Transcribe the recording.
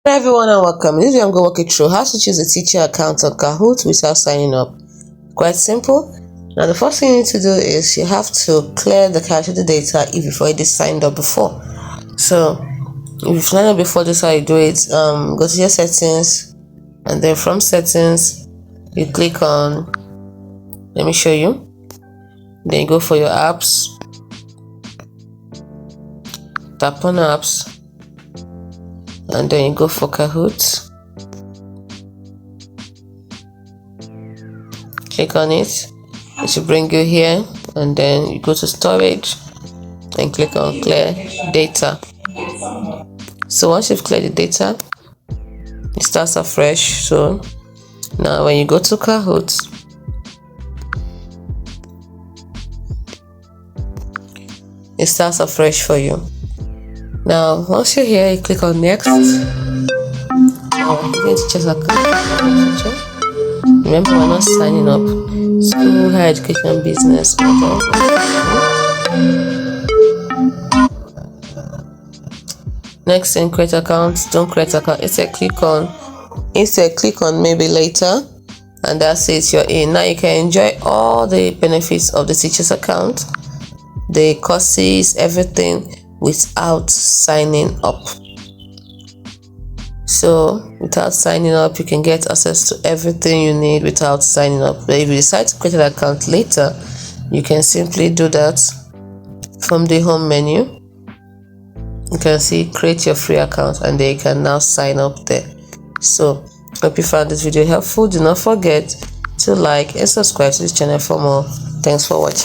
Hello everyone and welcome. This video I'm going to walk you through how to choose a teacher account on Kahoot without signing up. Quite simple. Now the first thing you need to do is you have to clear the cache of the data if you've already signed up before. So if you've signed up before, this is how you do it. Go to your settings, and then from settings you click on, let me show you, then you go for your apps, tap on apps, and then you go for Kahoot, click on it. It should bring you here, and then you go to storage and click on clear data. So once you've cleared the data, it starts afresh. So now when you go to Kahoot, it starts afresh for you. Now once you're here, you click on next. Remember, we're not signing up. School, higher education, business. Next thing, create account. Don't create account. Instead click on maybe later, and that's it, you're in. Now you can enjoy all the benefits of the teacher's account, the courses, everything, without signing up. So without signing up, you can get access to everything you need without signing up. But if you decide to create an account later, you can simply do that from the home menu. You can see create your free account, and then you can now sign up there. So hope you found this video helpful. Do not forget to like and subscribe to this channel for more. Thanks for watching.